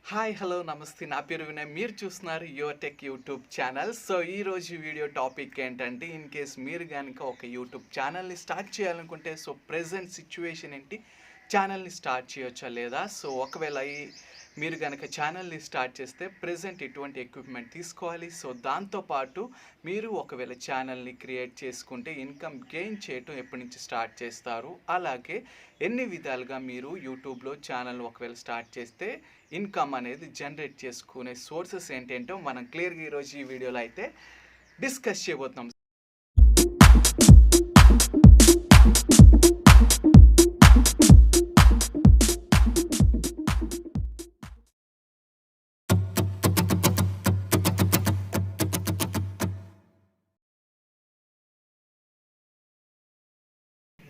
Hi hello నమస్తే నా పేరు వినయ్ మీరు చూస్తున్నారు your tech YouTube channel. So ఈరోజు వీడియో టాపిక్ ఏంటంటే ఇన్ కేస్ మీరు కనుక ఒక యూట్యూబ్ ఛానల్ని స్టార్ట్ చేయాలనుకుంటే సో ప్రెజెంట్ సిచ్యువేషన్ ఏంటి, ఛానల్ని స్టార్ట్ చేయొచ్చా లేదా, సో ఒకవేళ మీరు కనుక ఛానల్ని స్టార్ట్ చేస్తే ప్రెజెంట్ ఎటువంటి ఎక్విప్మెంట్ తీసుకోవాలి, సో దాంతోపాటు మీరు ఒకవేళ ఛానల్ని క్రియేట్ చేసుకుంటే ఇన్కమ్ గెయిన్ చేయటం ఎప్పటి నుంచి స్టార్ట్ చేస్తారు, అలాగే ఎన్ని విధాలుగా మీరు యూట్యూబ్లో ఛానల్ ఒకవేళ స్టార్ట్ చేస్తే ఇన్కమ్ అనేది జనరేట్ చేసుకునే సోర్సెస్ ఏంటంటో మనం క్లియర్గా ఈరోజు ఈ వీడియోలో అయితే డిస్కస్ చేయబోతున్నాం.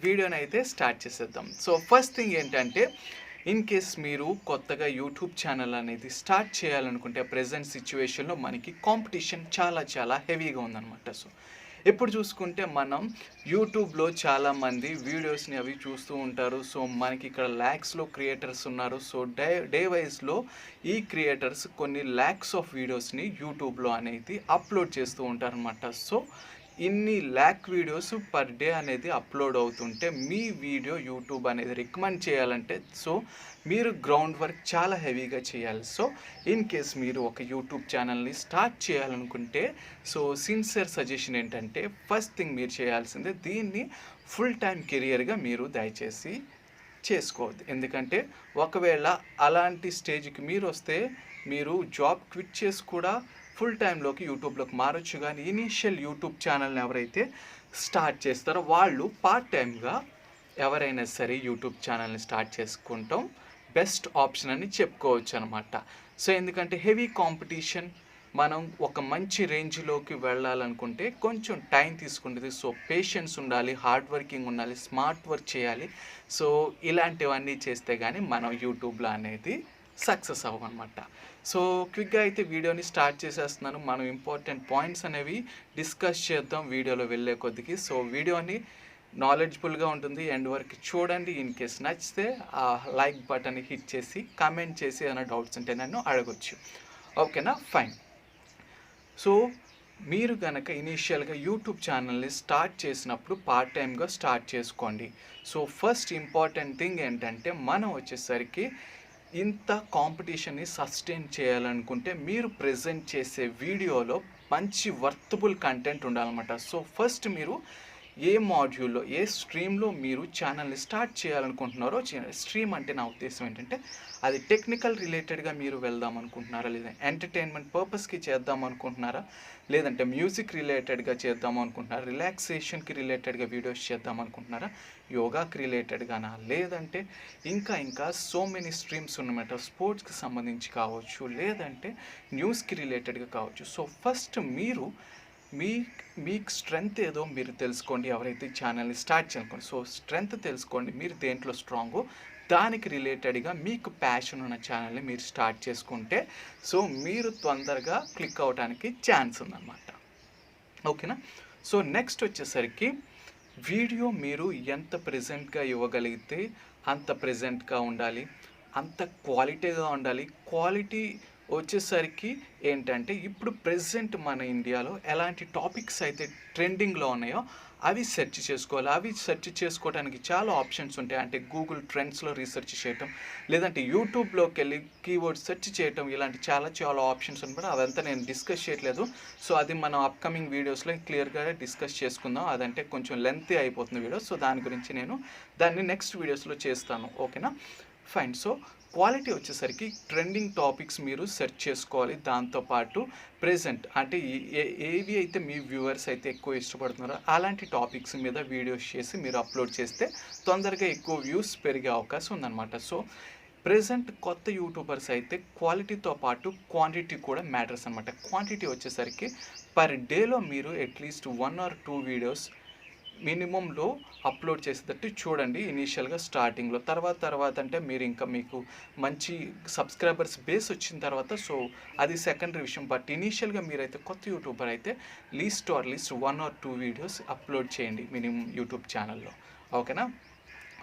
వీడియోని అయితే స్టార్ట్ చేసేద్దాం. సో ఫస్ట్ థింగ్ ఏంటంటే ఇన్ కేస్ మీరు కొత్తగా యూట్యూబ్ ఛానల్ అనేది స్టార్ట్ చేయాలనుకుంటే ప్రెజెంట్ సిచ్యువేషన్లో మనకి కాంపిటీషన్ చాలా హెవీగా ఉందన్నమాట. సో ఎప్పుడు చూసుకుంటే మనం యూట్యూబ్లో చాలామంది వీడియోస్ని అవి చూస్తూ ఉంటారు. సో మనకి ఇక్కడ ల్యాక్స్లో క్రియేటర్స్ ఉన్నారు. సో డే వైజ్లో ఈ క్రియేటర్స్ కొన్ని ల్యాక్స్ ఆఫ్ వీడియోస్ని యూట్యూబ్లో అనేది అప్లోడ్ చేస్తూ ఉంటారు అనమాట. సో ఇన్ని ల్యాక్ వీడియోస్ పర్ డే అనేది అప్లోడ్ అవుతుంటే మీ వీడియో యూట్యూబ్ అనేది రికమెండ్ చేయాలంటే సో మీరు గ్రౌండ్ వర్క్ చాలా హెవీగా చేయాలి. సో ఇన్ కేస్ మీరు ఒక యూట్యూబ్ ఛానల్ని స్టార్ట్ చేయాలనుకుంటే సో సిన్సియర్ సజెషన్ ఏంటంటే ఫస్ట్ థింగ్ మీరు చేయాల్సిందే దీన్ని ఫుల్ టైం కెరియర్గా మీరు దయచేసి చేసుకోవద్దు. ఎందుకంటే ఒకవేళ అలాంటి స్టేజ్కి మీరు వస్తే మీరు జాబ్ క్విట్ చేసి కూడా ఫుల్ టైంలోకి యూట్యూబ్లోకి మారొచ్చు. కానీ ఇనీషియల్ యూట్యూబ్ ఛానల్ని ఎవరైతే స్టార్ట్ చేస్తారో వాళ్ళు పార్ట్ టైంగా ఎవరైనా సరే యూట్యూబ్ ఛానల్ని స్టార్ట్ చేసుకుంటాం బెస్ట్ ఆప్షన్ అని చెప్పుకోవచ్చు అనమాట. సో ఎందుకంటే హెవీ కాంపిటీషన్, మనం ఒక మంచి రేంజ్లోకి వెళ్ళాలనుకుంటే కొంచెం టైం తీసుకుంటుంది. సో పేషెన్స్ ఉండాలి, హార్డ్ వర్కింగ్ ఉండాలి, స్మార్ట్ వర్క్ చేయాలి. సో ఇలాంటివన్నీ చేస్తే కానీ మనం యూట్యూబ్లో అనేది సక్సెస్ అవ్వమన్నమాట. సో క్విక్గా అయితే వీడియోని స్టార్ట్ చేసేస్తున్నాను. మనం ఇంపార్టెంట్ పాయింట్స్ అనేవి డిస్కస్ చేద్దాం వీడియోలో వెళ్ళే కొద్దికి. సో వీడియోని నాలెడ్జ్ఫుల్గా ఉంటుంది, ఎండ్ వరకు చూడండి. ఇన్ కేస్ నచ్చితే ఆ లైక్ బటన్ని హిట్ చేసి కామెంట్ చేసి ఏమైనా డౌట్స్ ఉంటే నన్ను అడగొచ్చు. ఓకేనా, ఫైన్. సో మీరు కనుక ఇనీషియల్గా యూట్యూబ్ ఛానల్ని స్టార్ట్ చేసినప్పుడు పార్ట్ టైమ్గా స్టార్ట్ చేసుకోండి. సో ఫస్ట్ ఇంపార్టెంట్ థింగ్ ఏంటంటే మనం వచ్చేసరికి ఇంత కాంపిటీషన్ని సస్టైన్ చేయాలనుకుంటే మీరు ప్రజెంట్ చేసే వీడియోలో మంచి వర్తబుల్ కంటెంట్ ఉండాలన్నమాట. సో ఫస్ట్ మీరు ఏ మాడ్యూల్లో ఏ స్ట్రీమ్లో మీరు ఛానల్ని స్టార్ట్ చేయాలనుకుంటున్నారో, స్ట్రీమ్ అంటే నా ఉద్దేశం ఏంటంటే అది టెక్నికల్ రిలేటెడ్గా మీరు వెళ్దాం అనుకుంటున్నారా, లేదా ఎంటర్టైన్మెంట్ పర్పస్కి చేద్దాం అనుకుంటున్నారా, లేదంటే మ్యూజిక్ రిలేటెడ్గా చేద్దాం అనుకుంటున్నారా, రిలాక్సేషన్కి రిలేటెడ్గా వీడియోస్ చేద్దాం అనుకుంటున్నారా, యోగాకి రిలేటెడ్గానా, లేదంటే ఇంకా సో మెనీ స్ట్రీమ్స్ ఉన్నమాట. స్పోర్ట్స్కి సంబంధించి కావచ్చు, లేదంటే న్యూస్కి రిలేటెడ్గా కావచ్చు. సో ఫస్ట్ మీరు మీకు స్ట్రెంగ్త్ ఏదో మీరు తెలుసుకోండి. ఎవరైతే ఛానల్ని స్టార్ట్ చేయాలనుకోండి సో స్ట్రెంగ్త్ తెలుసుకోండి, మీరు దేంట్లో స్ట్రాంగో దానికి రిలేటెడ్గా మీకు ప్యాషన్ ఉన్న ఛానల్ని మీరు స్టార్ట్ చేసుకుంటే సో మీరు తొందరగా క్లిక్ అవ్వడానికి ఛాన్స్ ఉందన్నమాట. ఓకేనా. సో నెక్స్ట్ వచ్చేసరికి వీడియో మీరు ఎంత ప్రెజెంట్గా ఇవ్వగలిగితే అంత ప్రెజెంట్గా ఉండాలి, అంత క్వాలిటీగా ఉండాలి. క్వాలిటీ వచ్చేసరికి ఏంటంటే ఇప్పుడు ప్రెజెంట్ మన ఇండియాలో ఎలాంటి టాపిక్స్ అయితే ట్రెండింగ్లో ఉన్నాయో అవి సెర్చ్ చేసుకోవాలి. అవి సెర్చ్ చేసుకోవడానికి చాలా ఆప్షన్స్ ఉంటాయి. అంటే గూగుల్ ట్రెండ్స్లో రీసెర్చ్ చేయటం, లేదంటే యూట్యూబ్లోకి వెళ్ళి కీవర్డ్ సెర్చ్ చేయటం, ఇలాంటి చాలా ఆప్షన్స్ ఉంటాయి. అదంతా నేను డిస్కస్ చేయట్లేదు. సో అది మనం అప్కమింగ్ వీడియోస్లో క్లియర్గా డిస్కస్ చేసుకుందాం. అదంటే కొంచెం లెంతీ అయిపోతుంది వీడియో. సో దాని గురించి నేను దాన్ని నెక్స్ట్ వీడియోస్లో చేస్తాను. ఓకేనా, ఫైన్. సో క్వాలిటీ వచ్చేసరికి ట్రెండింగ్ టాపిక్స్ మీరు సెర్చ్ చేసుకోవాలి. దాంతోపాటు ప్రెజెంట్ అంటే ఏవి అయితే మీ వ్యూవర్స్ అయితే ఎక్కువ ఇష్టపడుతున్నారో అలాంటి టాపిక్స్ మీద వీడియోస్ చేసి మీరు అప్లోడ్ చేస్తే తొందరగా ఎక్కువ వ్యూస్ పెరిగే అవకాశం ఉందన్నమాట. సో ప్రెజెంట్ కొత్త యూట్యూబర్స్ అయితే క్వాలిటీతో పాటు క్వాంటిటీ కూడా మ్యాటర్స్ అనమాట. క్వాంటిటీ వచ్చేసరికి పర్ డేలో మీరు అట్లీస్ట్ 1 or 2 వీడియోస్ మినిమంలో అప్లోడ్ చేసేటట్టు చూడండి ఇనీషియల్గా స్టార్టింగ్లో. తర్వాత అంటే మీరు ఇంకా మీకు మంచి సబ్స్క్రైబర్స్ బేస్ వచ్చిన తర్వాత సో అది సెకండరీ విషయం. బట్ ఇనీషియల్గా మీరైతే కొత్త యూట్యూబర్ అయితే లీస్ట్ 1 or 2 వీడియోస్ అప్లోడ్ చేయండి మినిమం యూట్యూబ్ ఛానల్లో. ఓకేనా,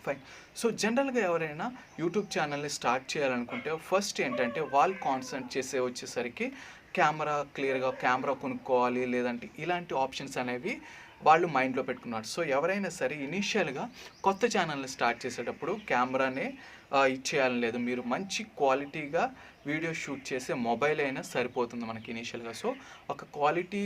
ఫైన్. సో జనరల్గా ఎవరైనా యూట్యూబ్ ఛానల్ని స్టార్ట్ చేయాలనుకుంటే ఫస్ట్ ఏంటంటే వాళ్ళు కాన్సన్ట్రేట్ చేసే వచ్చేసరికి కెమెరా కొనుక్కోవాలి, లేదంటే ఇలాంటి ఆప్షన్స్ అనేవి వాళ్ళు మైండ్లో పెట్టుకున్నారు. సో ఎవరైనా సరే ఇనీషియల్గా కొత్త ఛానల్ని స్టార్ట్ చేసేటప్పుడు కెమెరానే ఇచ్చేయాలని లేదు. మీరు మంచి క్వాలిటీగా వీడియో షూట్ చేసే మొబైల్ అయినా సరిపోతుంది మనకి ఇనీషియల్గా. సో ఒక క్వాలిటీ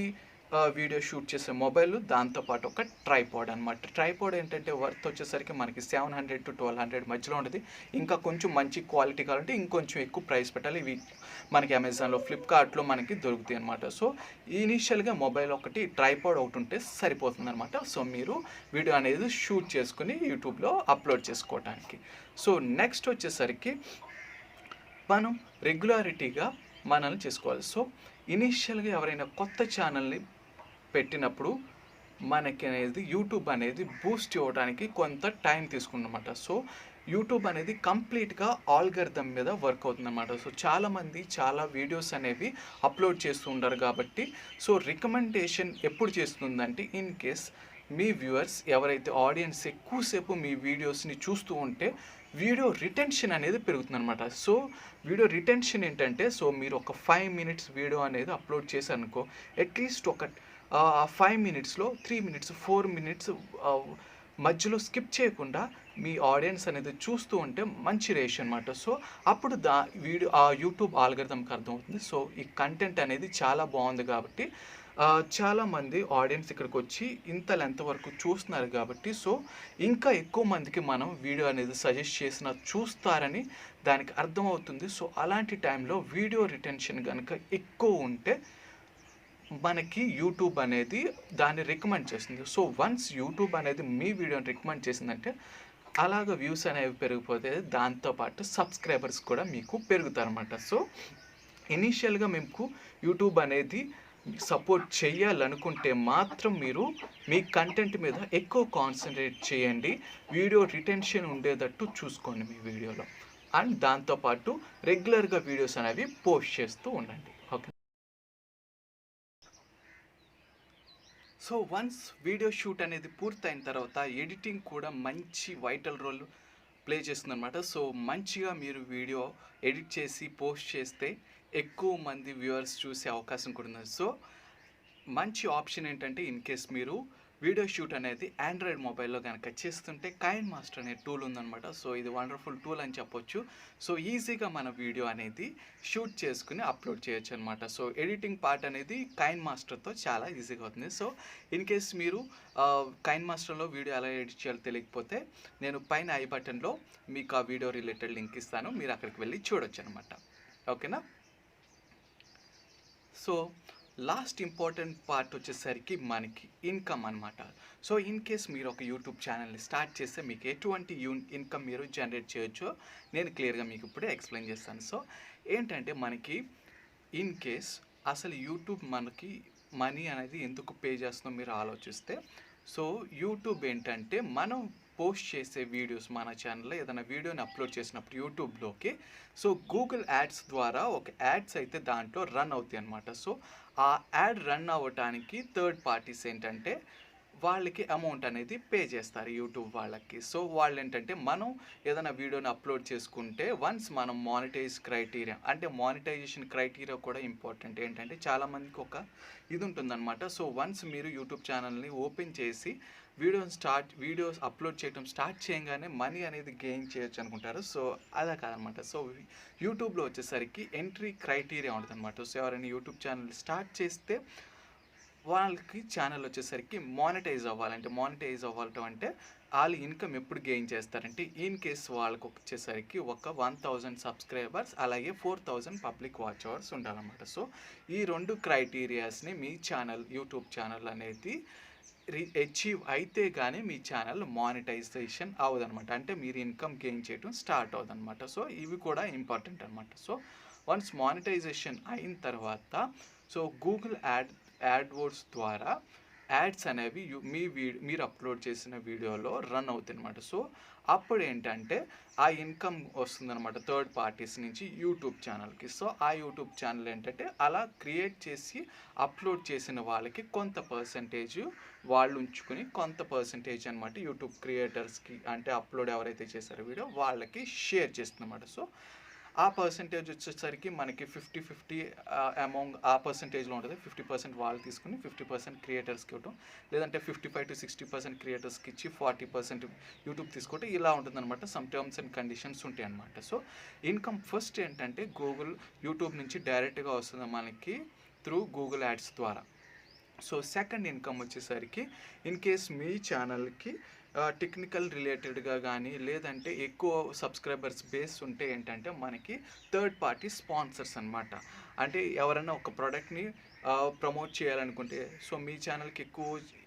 వీడియో షూట్ చేసే మొబైల్, దాంతోపాటు ఒక ట్రైపాడ్ అనమాట. ట్రైపాడ్ ఏంటంటే వర్త్ వచ్చేసరికి మనకి 700 to 1200 మధ్యలో ఉంటుంది. ఇంకా కొంచెం మంచి క్వాలిటీ కావాలంటే ఇంకొంచెం ఎక్కువ ప్రైస్ పెట్టాలి. ఇవి మనకి అమెజాన్లో, ఫ్లిప్కార్ట్లో మనకి దొరుకుతాయి అనమాట. సో ఇనీషియల్గా మొబైల్ ఒకటి, ట్రైపాడ్ ఒకటి ఉంటే సరిపోతుంది అనమాట. సో మీరు వీడియో అనేది షూట్ చేసుకుని యూట్యూబ్లో అప్లోడ్ చేసుకోవడానికి. సో నెక్స్ట్ వచ్చేసరికి మనం రెగ్యులారిటీగా మనల్ని చేసుకోవాలి. సో ఇనీషియల్గా ఎవరైనా కొత్త ఛానల్ని పెట్టినప్పుడు మనకి అనేది యూట్యూబ్ అనేది బూస్ట్ ఇవ్వడానికి కొంత టైం తీసుకుందన్నమాట. సో యూట్యూబ్ అనేది కంప్లీట్గా ఆల్గరిథం మీద వర్క్ అవుతుందన్నమాట. సో చాలామంది చాలా వీడియోస్ అనేవి అప్లోడ్ చేస్తూ ఉంటారు కాబట్టి సో రికమెండేషన్ ఎప్పుడు చేస్తుందంటే ఇన్ కేస్ మీ వ్యూవర్స్ ఎవరైతే ఆడియన్స్ ఎక్కువసేపు మీ వీడియోస్ని చూస్తూ ఉంటే వీడియో రిటెన్షన్ అనేది పెరుగుతుందన్నమాట. సో వీడియో రిటెన్షన్ ఏంటంటే సో మీరు ఒక 5 minutes వీడియో అనేది అప్లోడ్ చేశారనుకో, అట్లీస్ట్ ఒక 5 minutesలో 3 minutes 4 minutes మధ్యలో స్కిప్ చేయకుండా మీ ఆడియన్స్ అనేది చూస్తూ ఉంటే మంచి రేషియో అనమాట. సో అప్పుడు వీడియో యూట్యూబ్ ఆల్గరిథంకి అర్థమవుతుంది. సో ఈ కంటెంట్ అనేది చాలా బాగుంది కాబట్టి చాలామంది ఆడియన్స్ ఇక్కడికి వచ్చి ఇంత లెంత్ వరకు చూస్తున్నారు కాబట్టి సో ఇంకా ఎక్కువ మందికి మనం వీడియో అనేది సజెస్ట్ చేసిన చూస్తారని దానికి అర్థమవుతుంది. సో అలాంటి టైంలో వీడియో రిటెన్షన్ కనుక ఎక్కువ ఉంటే మనకి యూట్యూబ్ అనేది దాన్ని రికమెండ్ చేస్తుంది. సో వన్స్ యూట్యూబ్ అనేది మీ వీడియోని రికమెండ్ చేసిందంటే అలాగ వ్యూస్ అనేవి పెరిగిపోతే దాంతోపాటు సబ్స్క్రైబర్స్ కూడా మీకు పెరుగుతారన్నమాట. సో ఇనీషియల్గా మీకు యూట్యూబ్ అనేది సపోర్ట్ చేయాలనుకుంటే మాత్రం మీరు మీ కంటెంట్ మీద ఎక్కువ కాన్సన్ట్రేట్ చేయండి. వీడియో రిటెన్షన్ ఉండేటట్టు చూసుకోండి మీ వీడియోలో. అండ్ దాంతోపాటు రెగ్యులర్గా వీడియోస్ అనేవి పోస్ట్ చేస్తూ ఉండండి. Okay. So once video shoot అనేది పూర్తయిన తర్వాత ఎడిటింగ్ కూడా మంచి వైటల్ రోల్ ప్లే చేస్తుందన్నమాట. సో మంచిగా మీరు వీడియో ఎడిట్ చేసి పోస్ట్ చేస్తే ఎక్కువ మంది వ్యూవర్స్ చూసే అవకాశం కూడా ఉంది. సో మంచి ఆప్షన్ ఏంటంటే ఇన్ కేస్ మీరు వీడియో షూట్ అనేది ఆండ్రాయిడ్ మొబైల్లో కనుక చేస్తుంటే కైన్ మాస్టర్ అనే టూల్ ఉందన్నమాట. సో ఇది వండర్ఫుల్ టూల్ అని చెప్పొచ్చు. సో ఈజీగా మన వీడియో అనేది షూట్ చేసుకుని అప్లోడ్ చేయొచ్చు అనమాట. సో ఎడిటింగ్ పార్ట్ అనేది కైన్ మాస్టర్తో చాలా ఈజీగా అవుతుంది. సో ఇన్ కేస్ మీరు కైన్ మాస్టర్లో వీడియో ఎలా ఎడిట్ చేయాలో తెలియకపోతే నేను పైన ఐ బటన్లో మీకు ఆ వీడియో రిలేటెడ్ లింక్ ఇస్తాను, మీరు అక్కడికి వెళ్ళి చూడొచ్చు అనమాట. ఓకేనా. సో లాస్ట్ ఇంపార్టెంట్ పార్ట్ వచ్చేసరికి మనకి ఇన్కమ్ అనమాట. సో ఇన్ కేస్ మీరు ఒక యూట్యూబ్ ఛానల్ని స్టార్ట్ చేస్తే మీకు ఎటువంటి ఇన్కమ్ మీరు జనరేట్ చేయొచ్చో నేను క్లియర్గా మీకు ఇప్పుడే ఎక్స్ప్లెయిన్ చేస్తాను. సో ఏంటంటే మనకి ఇన్ కేస్ అసలు యూట్యూబ్ మనకి మనీ అనేది ఎందుకు పే చేస్తుందో మీరు ఆలోచిస్తే సో యూట్యూబ్ ఏంటంటే మనం పోస్ట్ చేసే వీడియోస్ మన ఛానల్లో ఏదైనా వీడియోని అప్లోడ్ చేసినప్పుడు యూట్యూబ్లోకి సో గూగుల్ యాడ్స్ ద్వారా ఒక యాడ్స్ అయితే దాంట్లో రన్ అవుతాయి అనమాట. సో ఆ యాడ్ రన్ అవ్వటానికి థర్డ్ పార్టీస్ ఏంటంటే వాళ్ళకి అమౌంట్ అనేది పే చేస్తారు యూట్యూబ్ వాళ్ళకి. సో వాళ్ళు ఏంటంటే మనం ఏదైనా వీడియోని అప్లోడ్ చేసుకుంటే వన్స్ మనం మానిటైజేషన్ క్రైటీరియా కూడా ఇంపార్టెంట్. ఏంటంటే చాలామందికి ఒక ఇది ఉంటుందన్నమాట. సో వన్స్ మీరు యూట్యూబ్ ఛానల్ని ఓపెన్ చేసి వీడియోస్ అప్లోడ్ చేయడం స్టార్ట్ చేయగానే మనీ అనేది గెయిన్ చేయొచ్చు అనుకుంటారు. సో అలా కాదనమాట. సో యూట్యూబ్లో వచ్చేసరికి ఎంట్రీ క్రైటీరియా ఉంటుంది అనమాట. సో ఎవరైనా యూట్యూబ్ ఛానల్ స్టార్ట్ చేస్తే వాళ్ళకి ఛానల్ వచ్చేసరికి మానిటైజ్ అవ్వటం అంటే వాళ్ళు ఇన్కమ్ ఎప్పుడు గెయిన్ చేస్తారంటే ఇన్ కేస్ వాళ్ళకి వచ్చేసరికి ఒక 1000 సబ్స్క్రైబర్స్ అలాగే 4000 పబ్లిక్ వాచ్ అవర్స్ ఉండాలన్నమాట. సో ఈ రెండు క్రైటీరియాస్ని మీ యూట్యూబ్ ఛానల్ అనేది అచీవ్ అయితే కానీ మీ ఛానల్ మానిటైజేషన్ అవ్వదనమాట. అంటే మీరు ఇన్కమ్ గెయిన్ చేయడం స్టార్ట్ అవ్వదనమాట. సో ఇవి కూడా ఇంపార్టెంట్ అనమాట. సో వన్స్ మానిటైజేషన్ అయిన తర్వాత సో గూగుల్ యాడ్వర్డ్స్ ద్వారా యాడ్స్ అనేవి మీరు అప్లోడ్ చేసిన వీడియోలో రన్ అవుతాయి అనమాట. సో అప్పుడు ఏంటంటే ఆ ఇన్కమ్ వస్తుందన్నమాట థర్డ్ పార్టీస్ నుంచి యూట్యూబ్ ఛానల్కి. సో ఆ యూట్యూబ్ ఛానల్ ఏంటంటే అలా క్రియేట్ చేసి అప్లోడ్ చేసిన వాళ్ళకి కొంత పర్సంటేజ్ వాళ్ళు ఉంచుకుని, కొంత పర్సంటేజ్ అనమాట యూట్యూబ్ క్రియేటర్స్కి, అంటే అప్లోడ్ ఎవరైతే చేశారో వీడియో వాళ్ళకి షేర్ చేస్తుందన్నమాట. సో ఆ పర్సంటేజ్ వచ్చేసరికి మనకి 50-50 అమౌంట్ ఆ పర్సంటేజ్లో ఉంటుంది. 50% వాళ్ళు తీసుకుని 50% క్రియేటర్స్కి ఇవ్వటం, లేదంటే 55-60% క్రియేటర్స్కి ఇచ్చి 40% యూట్యూబ్ తీసుకోవటం, ఇలా ఉంటుందన్నమాట. సమ్ టర్మ్స్ అండ్ కండిషన్స్ ఉంటాయి అన్నమాట. సో ఇన్కమ్ ఫస్ట్ ఏంటంటే యూట్యూబ్ నుంచి డైరెక్ట్గా వస్తుంది మనకి త్రూ గూగుల్ యాడ్స్ ద్వారా. సో సెకండ్ ఇన్కమ్ వచ్చేసరికి ఇన్ కేస్ మీ ఛానల్కి టెక్నికల్ రిలేటెడ్గా కానీ, లేదంటే ఎక్కువ సబ్స్క్రైబర్స్ బేస్ ఉంటే ఏంటంటే మనకి థర్డ్ పార్టీ స్పాన్సర్స్ అనమాట. అంటే ఎవరైనా ఒక ప్రోడక్ట్ని ప్రమోట్ చేయాలనుకుంటే, సో మీ ఛానల్కి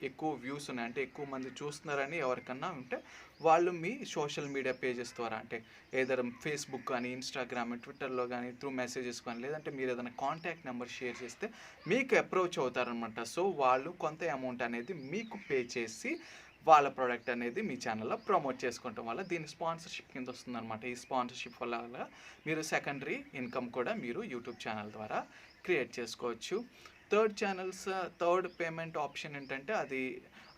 ఎక్కువ వ్యూస్ ఉన్నాయి, అంటే ఎక్కువ మంది చూస్తున్నారని ఎవరికన్నా ఉంటే వాళ్ళు మీ సోషల్ మీడియా పేజెస్ ద్వారా, అంటే ఏదైనా ఫేస్బుక్ కానీ, ఇన్స్టాగ్రామ్, ట్విట్టర్లో కానీ త్రూ మెసేజెస్ కానీ, లేదంటే మీరు ఏదైనా కాంటాక్ట్ నెంబర్ షేర్ చేస్తే మీకు అప్రోచ్ అవుతారనమాట. సో వాళ్ళు కొంత అమౌంట్ అనేది మీకు పే చేసి వాళ్ళ ప్రోడక్ట్ అనేది మీ ఛానల్లో ప్రమోట్ చేసుకోవటం వల్ల దీని స్పాన్సర్షిప్ కింద వస్తుందన్నమాట. ఈ స్పాన్సర్షిప్ వల్ల మీరు సెకండరీ ఇన్కమ్ కూడా మీరు యూట్యూబ్ ఛానల్ ద్వారా క్రియేట్ చేసుకోవచ్చు. థర్డ్ పేమెంట్ ఆప్షన్ ఏంటంటే అది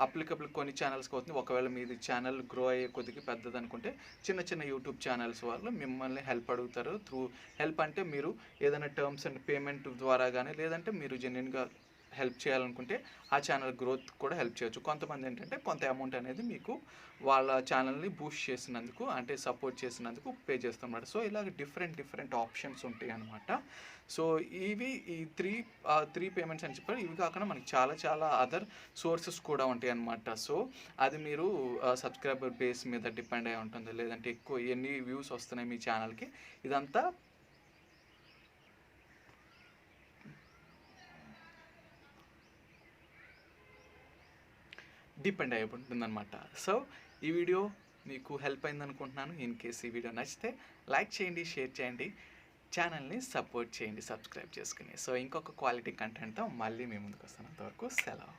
అప్లికబుల్ కొన్ని ఛానల్స్కి అవుతుంది. ఒకవేళ మీది ఛానల్ గ్రో అయ్యే కొద్దిగా పెద్దది అనుకుంటే చిన్న చిన్న యూట్యూబ్ ఛానల్స్ వాళ్ళు మిమ్మల్ని హెల్ప్ అడుగుతారు. హెల్ప్ అంటే మీరు ఏదైనా టర్మ్స్ అండ్ పేమెంట్ ద్వారా కానీ, లేదంటే మీరు జెన్యున్గా హెల్ప్ చేయాలనుకుంటే ఆ ఛానల్ గ్రోత్ కూడా హెల్ప్ చేయొచ్చు. కొంతమంది ఏంటంటే కొంత అమౌంట్ అనేది మీకు వాళ్ళ ఛానల్ని బూస్ట్ చేసినందుకు, అంటే సపోర్ట్ చేసినందుకు పే చేస్తున్నమాట. సో ఇలాగ డిఫరెంట్ ఆప్షన్స్ ఉంటాయి అన్నమాట. సో ఇవి ఈ త్రీ పేమెంట్స్ అని చెప్పారు. ఇవి కాకుండా మనకి చాలా అదర్ సోర్సెస్ కూడా ఉంటాయి అన్నమాట. సో అది మీరు సబ్స్క్రైబర్ బేస్ మీద డిపెండ్ అయి ఉంటుంది, లేదంటే ఎక్కువ ఎన్ని వ్యూస్ వస్తున్నాయి మీ ఛానల్కి, ఇదంతా డిపెండ్ అయి ఉంటుందన్నమాట. సో ఈ వీడియో మీకు హెల్ప్ అయింది అనుకుంటున్నాను. ఇన్ కేస్ ఈ వీడియో నచ్చితే లైక్ చేయండి, షేర్ చేయండి, ఛానల్ని సపోర్ట్ చేయండి, సబ్స్క్రైబ్ చేసుకుని. సో ఇంకొక క్వాలిటీ కంటెంట్తో మళ్ళీ మీ ముందుకు వస్తాను. అంతవరకు సెలవు.